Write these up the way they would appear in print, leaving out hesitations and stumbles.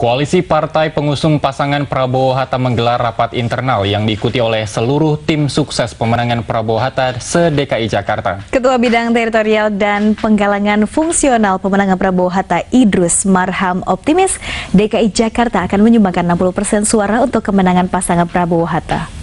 Koalisi partai pengusung pasangan Prabowo-Hatta menggelar rapat internal yang diikuti oleh seluruh tim sukses pemenangan Prabowo-Hatta se-DKI Jakarta. Ketua Bidang Teritorial dan Penggalangan Fungsional Pemenangan Prabowo-Hatta Idrus Marham optimis DKI Jakarta akan menyumbangkan 60% suara untuk kemenangan pasangan Prabowo-Hatta.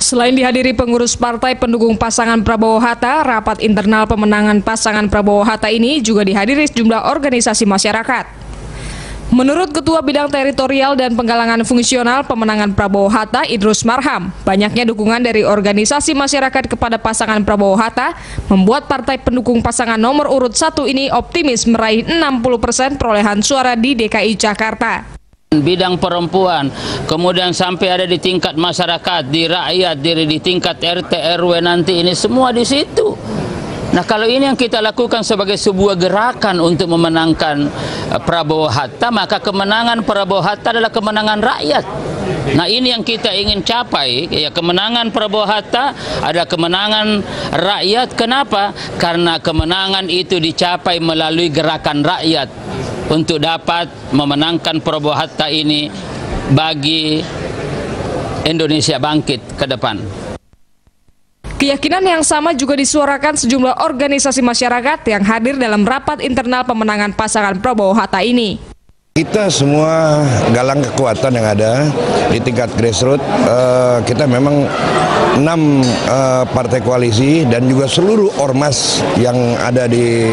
Selain dihadiri pengurus partai pendukung pasangan Prabowo-Hatta, rapat internal pemenangan pasangan Prabowo-Hatta ini juga dihadiri sejumlah organisasi masyarakat. Menurut Ketua Bidang Teritorial dan Penggalangan Fungsional Pemenangan Prabowo-Hatta Idrus Marham, banyaknya dukungan dari organisasi masyarakat kepada pasangan Prabowo-Hatta membuat partai pendukung pasangan nomor urut 1 ini optimis meraih 60% perolehan suara di DKI Jakarta. Bidang perempuan, kemudian sampai ada di tingkat masyarakat, di rakyat, di tingkat RT RW nanti ini semua di situ. Nah, kalau ini yang kita lakukan sebagai sebuah gerakan untuk memenangkan Prabowo-Hatta, maka kemenangan Prabowo-Hatta adalah kemenangan rakyat. Nah, ini yang kita ingin capai, ya, kemenangan Prabowo-Hatta adalah kemenangan rakyat. Kenapa? Karena kemenangan itu dicapai melalui gerakan rakyat untuk dapat memenangkan Prabowo-Hatta ini bagi Indonesia bangkit ke depan. Keyakinan yang sama juga disuarakan sejumlah organisasi masyarakat yang hadir dalam rapat internal pemenangan pasangan Prabowo-Hatta ini. Kita semua galang kekuatan yang ada di tingkat grassroots. Kita memang 6 partai koalisi dan juga seluruh ormas yang ada di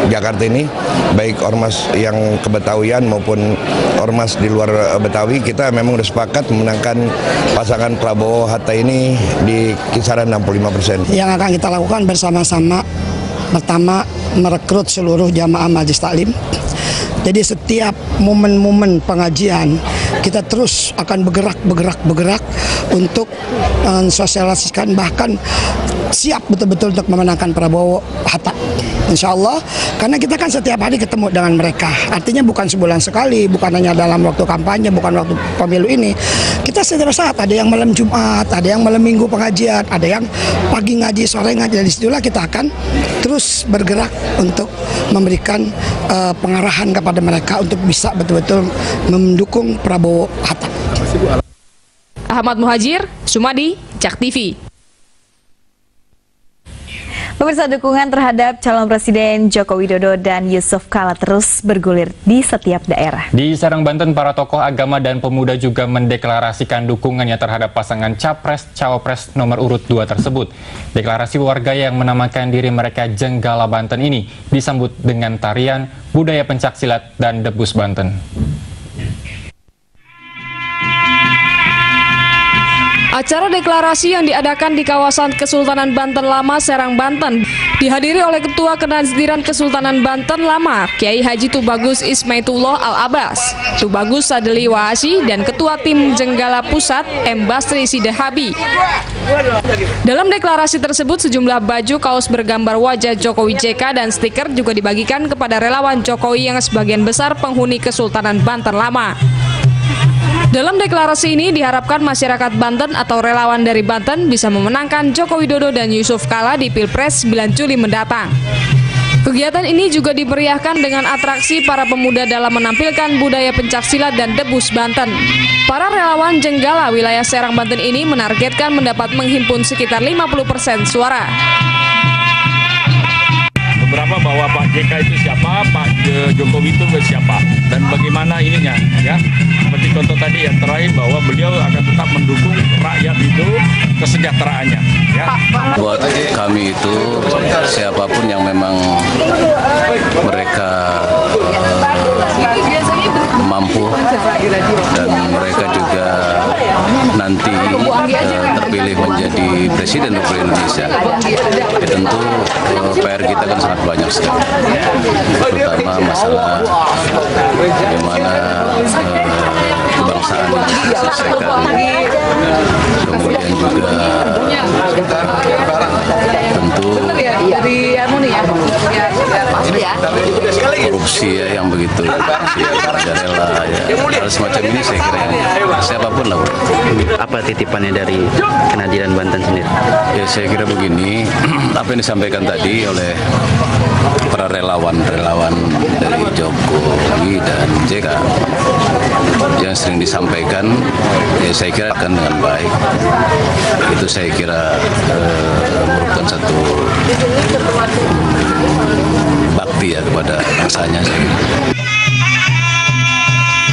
Jakarta ini, baik ormas yang kebetawian maupun ormas di luar Betawi, kita memang sudah sepakat memenangkan pasangan Prabowo-Hatta ini di kisaran 65%. Yang akan kita lakukan bersama-sama, pertama merekrut seluruh jamaah majelis taklim. Jadi setiap momen-momen pengajian kita terus akan bergerak untuk mensosialisasikan, bahkan siap betul-betul untuk memenangkan Prabowo-Hatta. Insya Allah, karena kita kan setiap hari ketemu dengan mereka. Artinya bukan sebulan sekali, bukan hanya dalam waktu kampanye, bukan waktu pemilu ini. Kita setiap saat, ada yang malam Jumat, ada yang malam Minggu pengajian, ada yang pagi ngaji, sore ngaji. Dari situlah kita akan terus bergerak untuk memberikan pengarahan kepada mereka untuk bisa betul-betul mendukung Prabowo-Hatta. Ahmad Muhajir, Sumadi, Jak TV. Pemirsa, dukungan terhadap calon Presiden Joko Widodo dan Yusuf Kala terus bergulir di setiap daerah. Di Serang, Banten, para tokoh agama dan pemuda juga mendeklarasikan dukungannya terhadap pasangan Capres-Cawapres nomor urut 2 tersebut. Deklarasi warga yang menamakan diri mereka Jenggala Banten ini disambut dengan tarian, budaya pencaksilat, dan debus Banten. Acara deklarasi yang diadakan di kawasan Kesultanan Banten Lama, Serang, Banten dihadiri oleh Ketua Kenaziran Kesultanan Banten Lama, Kiai Haji Tubagus Ismaitullah Al-Abbas, Tubagus Sadeli Wahasi, dan Ketua Tim Jenggala Pusat M. Basri Sidahabi. Dalam deklarasi tersebut, sejumlah baju kaos bergambar wajah Jokowi JK dan stiker juga dibagikan kepada relawan Jokowi yang sebagian besar penghuni Kesultanan Banten Lama. Dalam deklarasi ini diharapkan masyarakat Banten atau relawan dari Banten bisa memenangkan Joko Widodo dan Yusuf Kala di Pilpres 9 Juli mendatang. Kegiatan ini juga dimeriahkan dengan atraksi para pemuda dalam menampilkan budaya pencaksilat dan debus Banten. Para relawan Jenggala wilayah Serang, Banten ini menargetkan mendapat menghimpun sekitar 50% suara. Beberapa bahwa Pak JK itu siapa, Pak Jokowi itu siapa, dan bagaimana ininya, ya. Seperti contoh tadi yang terakhir bahwa beliau akan tetap mendukung rakyat itu kesejahteraannya, ya. Buat kami itu siapapun yang memang mereka mampu dan mereka juga nanti terpilih menjadi Presiden Republik Indonesia, ya tentu PR kita kan sangat banyak sekali, terutama masalah bagaimana kebangsaan diselesaikan, kemudian juga tentu korupsi, ya, yang begitu rela, ya, hal semacam ini saya kira siapapun lah. Apa titipannya dari Kenaziran Banten sendiri? Ya, saya kira begini, apa yang disampaikan tadi oleh para relawan dari JK yang sering disampaikan, ya saya kira akan dengan baik. Itu saya kira merupakan satu bakti ya kepada bangsanya.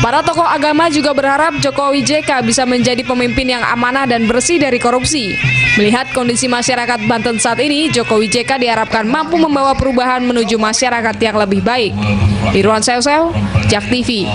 Para tokoh agama juga berharap Jokowi JK bisa menjadi pemimpin yang amanah dan bersih dari korupsi. Melihat kondisi masyarakat Banten saat ini, Jokowi JK diharapkan mampu membawa perubahan menuju masyarakat yang lebih baik. Irwan Seuseu, Jak TV.